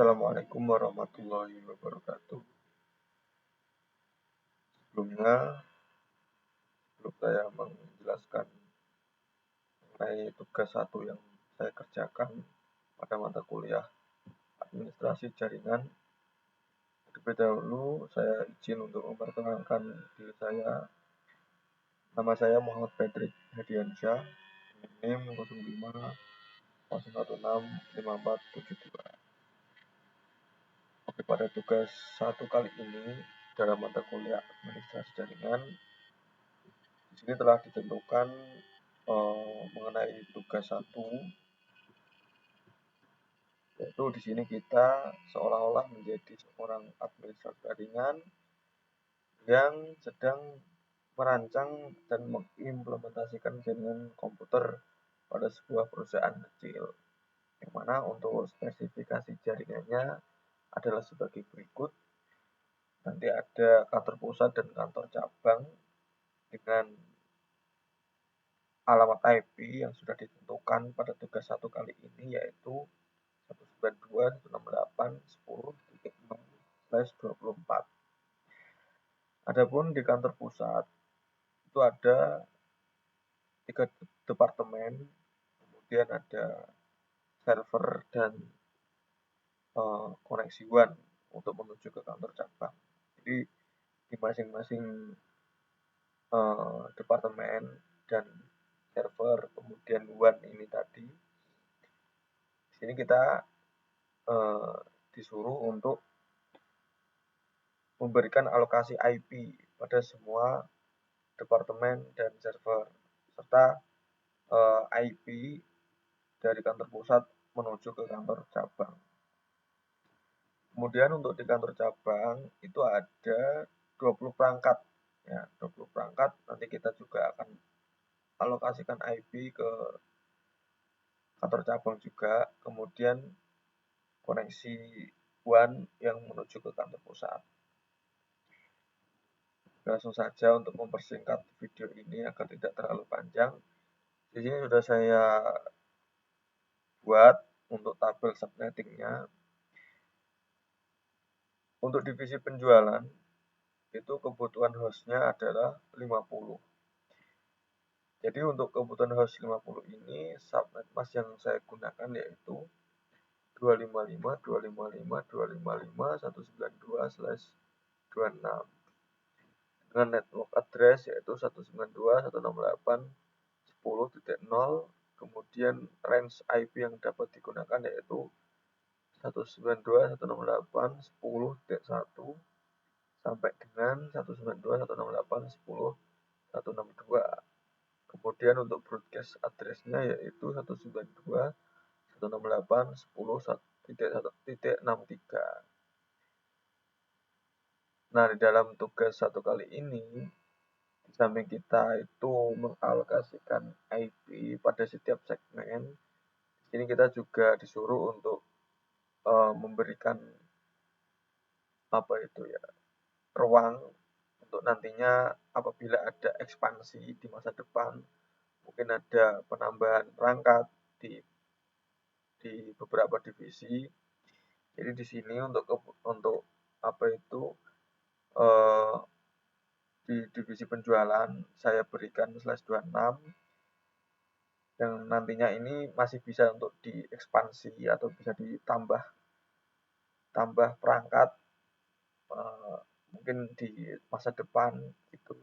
Assalamualaikum warahmatullahi wabarakatuh. Sebelumnya, sebelum saya menjelaskan mengenai tugas satu yang saya kerjakan pada mata kuliah administrasi jaringan, terlebih dahulu saya izin untuk memperkenalkan diri saya. Nama saya Muhammad Patrick Hadiansyah, NIM 05 016 5472. Oke, pada tugas satu kali ini dalam mata kuliah administrasi jaringan, di sini telah ditentukan mengenai tugas satu, yaitu di sini kita seolah-olah menjadi seorang administrator jaringan yang sedang merancang dan mengimplementasikan jaringan komputer pada sebuah perusahaan kecil, yang mana untuk spesifikasi jaringannya adalah sebagai berikut. Nanti ada kantor pusat dan kantor cabang dengan alamat IP yang sudah ditentukan pada tugas satu kali ini, yaitu 192.168.10.6/24. Adapun di kantor pusat itu ada 3 departemen, kemudian ada server dan koneksi WAN untuk menuju ke kantor cabang. Jadi di masing-masing departemen dan server kemudian WAN ini tadi, di sini kita disuruh untuk memberikan alokasi IP pada semua departemen dan server, serta IP dari kantor pusat menuju ke kantor cabang. Kemudian untuk di kantor cabang itu ada 20 perangkat. Ya, 20 perangkat, nanti kita juga akan alokasikan IP ke kantor cabang juga, kemudian koneksi WAN yang menuju ke kantor pusat. Langsung saja untuk mempersingkat video ini agar tidak terlalu panjang. Di sini sudah saya buat untuk tabel subnettingnya. Untuk divisi penjualan itu kebutuhan hostnya adalah 50. Jadi untuk kebutuhan host 50 ini subnet mask yang saya gunakan yaitu 255.255.255.192/26 dengan network address yaitu 192.168.10.0, kemudian range IP yang dapat digunakan yaitu 192.168.10.1 sampai dengan 192.168.10.162. Kemudian untuk broadcast address-nya yaitu 192.168.10.1.63. Nah, di dalam tugas satu kali ini, di samping kita itu mengalokasikan IP pada setiap segmen, di sini kita juga disuruh untuk memberikan ruang untuk nantinya apabila ada ekspansi di masa depan, mungkin ada penambahan perangkat di beberapa divisi. Jadi di sini untuk di divisi penjualan saya berikan /26 yang nantinya ini masih bisa untuk diekspansi atau bisa ditambah perangkat mungkin di masa depan gitu.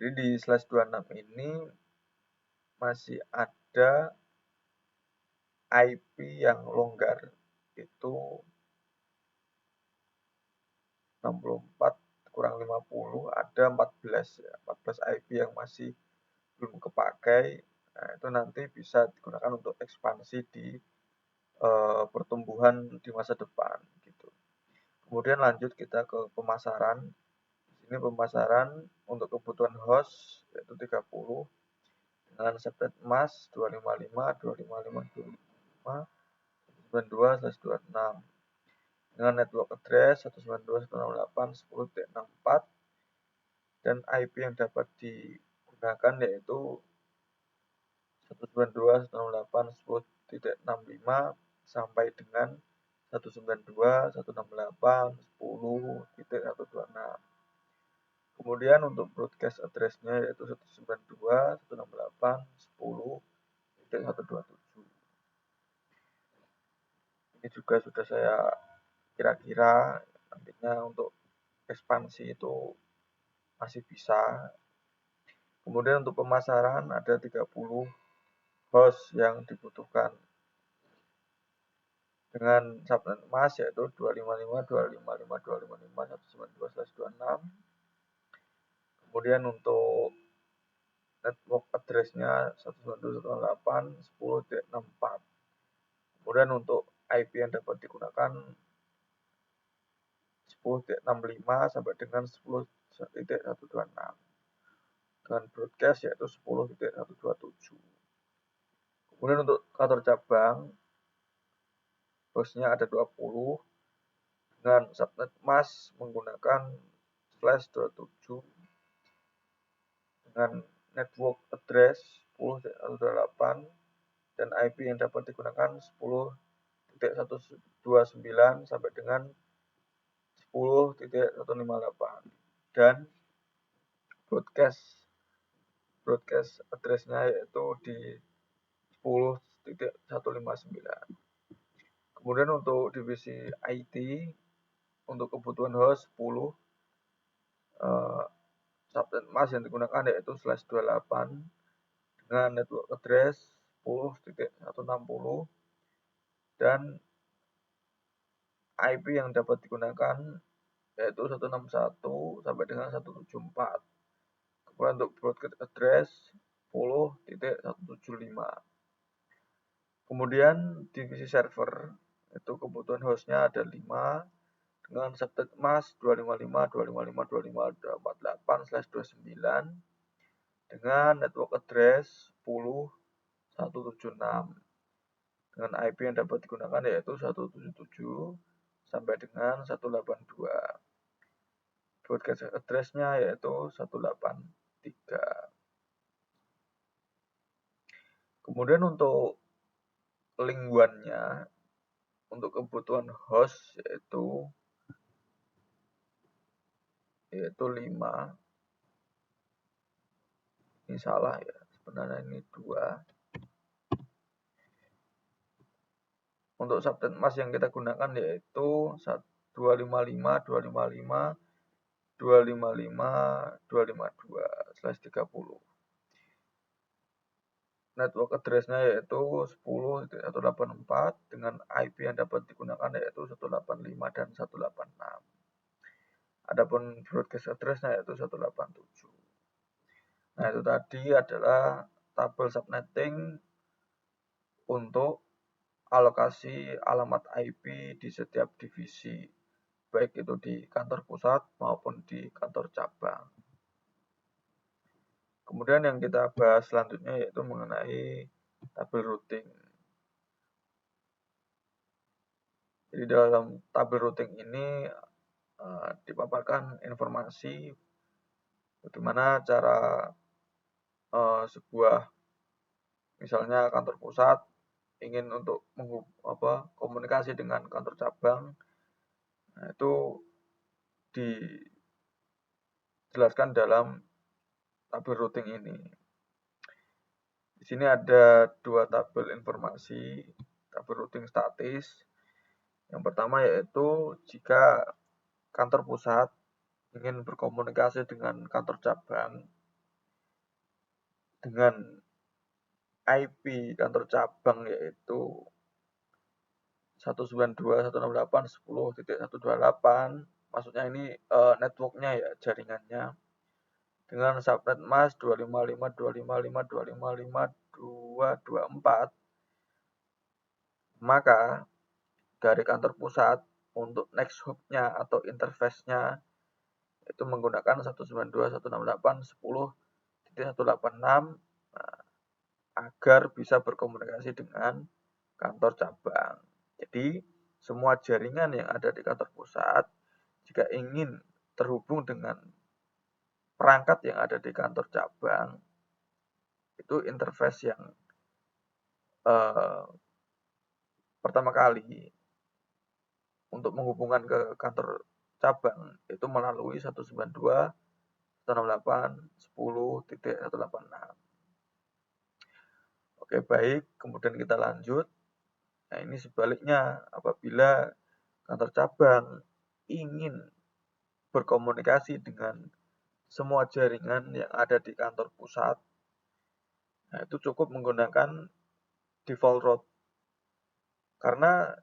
Jadi di /26 ini masih ada IP yang longgar, itu 64 kurang 50, ada 14 IP yang masih belum kepakai. Nah, itu nanti bisa digunakan untuk ekspansi di pertumbuhan di masa depan gitu. Kemudian lanjut kita ke pemasaran. Di sini pemasaran untuk kebutuhan host yaitu 30 dengan subnet mask 255.255.255.92/26 dengan network address 192.168.10.64 dan IP yang dapat digunakan yaitu 192.168.10.0 10.65 sampai dengan 192, 168, 10.126. Kemudian untuk broadcast address-nya yaitu 192, 168, 10.127. Ini juga sudah saya kira-kira nantinya untuk ekspansi itu masih bisa. Kemudian untuk pemasaran ada 30 host yang dibutuhkan dengan subnet emas yaitu 255, 255, 255, 192/26. Kemudian untuk network address-nya 192.168, 10.64. Kemudian untuk IP yang dapat digunakan 10.65 sampai dengan 10.126. Dengan broadcast yaitu 10.127. Kemudian untuk kantor cabang hostnya ada 20 dengan subnet emas menggunakan /27 dengan network address 10.128 dan IP yang dapat digunakan 10.129 sampai dengan 10.158 dan broadcast address-nya yaitu di 10.159. Kemudian untuk divisi IT untuk kebutuhan host 10 subnet emas yang digunakan yaitu /28 dengan network address 10.160 dan IP yang dapat digunakan yaitu 161 sampai dengan 174. Kemudian untuk broadcast address 10.175. Kemudian divisi server itu kebutuhan hostnya ada 5 dengan subnet emas 255, 255, 25, 248/29 dengan network address 10.176 dengan IP yang dapat digunakan yaitu 177 sampai dengan 182. Broadcast address-nya yaitu 183. Kemudian untuk link WAN-nya untuk kebutuhan host yaitu 5. Ini salah ya, sebenarnya ini 2. Untuk subnet emas yang kita gunakan yaitu 255, 255, 255, 252/30. Network address-nya yaitu 10.184 dengan IP yang dapat digunakan yaitu 185 dan 186. Adapun broadcast address-nya yaitu 187. Nah, itu tadi adalah tabel subnetting untuk alokasi alamat IP di setiap divisi, baik itu di kantor pusat maupun di kantor cabang. Kemudian yang kita bahas selanjutnya yaitu mengenai tabel routing. Jadi dalam tabel routing ini dipaparkan informasi bagaimana cara sebuah misalnya kantor pusat ingin untuk komunikasi dengan kantor cabang, nah, itu dijelaskan dalam tabel routing ini. Di sini ada 2 tabel informasi, tabel routing statis. Yang pertama yaitu jika kantor pusat ingin berkomunikasi dengan kantor cabang dengan IP kantor cabang yaitu 192.168.10.128, maksudnya ini networknya ya, jaringannya, dengan subnet emas 255, 255, 255, 224, maka dari kantor pusat untuk next hub-nya atau interface-nya itu menggunakan 192.168.10.186 agar bisa berkomunikasi dengan kantor cabang. Jadi, semua jaringan yang ada di kantor pusat jika ingin terhubung dengan perangkat yang ada di kantor cabang, itu interface yang pertama kali untuk menghubungkan ke kantor cabang itu melalui 192.168.10.186. Oke, baik, kemudian kita lanjut. Nah, ini sebaliknya, apabila kantor cabang ingin berkomunikasi dengan semua jaringan yang ada di kantor pusat, nah itu cukup menggunakan default route. Karena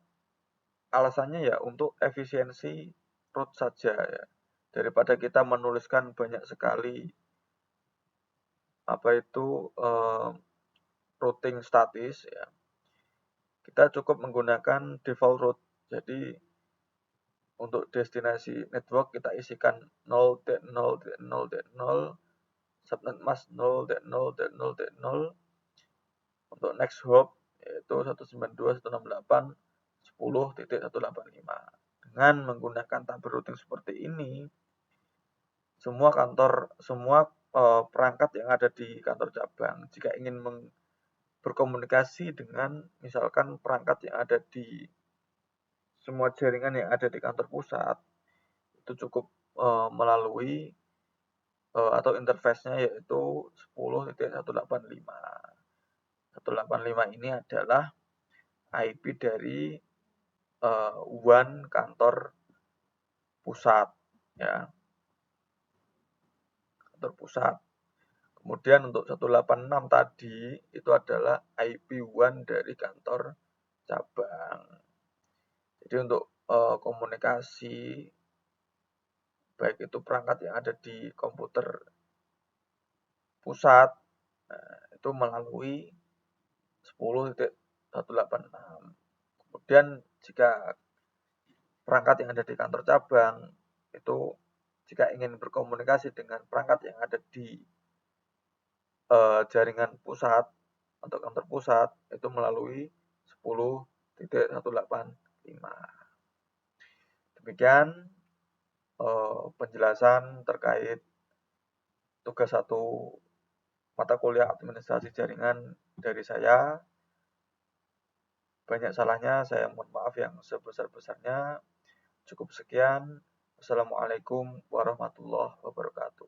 alasannya ya untuk efisiensi route saja ya. Daripada kita menuliskan banyak sekali routing statis ya. Kita cukup menggunakan default route. Jadi untuk destinasi network kita isikan 0.0.0.0, subnet mask 0.0.0.0. Untuk next hop yaitu 192.168.10.185. Dengan menggunakan tabel routing seperti ini, semua perangkat yang ada di kantor cabang jika ingin berkomunikasi dengan misalkan perangkat yang ada di semua jaringan yang ada di kantor pusat, itu cukup melalui atau interface-nya yaitu 10.185. 185 ini adalah IP dari WAN kantor pusat ya. Kantor pusat. Kemudian untuk 186 tadi itu adalah IP WAN dari kantor cabang. Jadi untuk komunikasi baik itu perangkat yang ada di komputer pusat itu melalui 10.186. Kemudian jika perangkat yang ada di kantor cabang itu jika ingin berkomunikasi dengan perangkat yang ada di jaringan pusat atau kantor pusat itu melalui 10.185. Demikian penjelasan terkait tugas 1 mata kuliah administrasi jaringan dari saya. Banyak salahnya, saya mohon maaf yang sebesar-besarnya. Cukup sekian. Wassalamualaikum warahmatullahi wabarakatuh.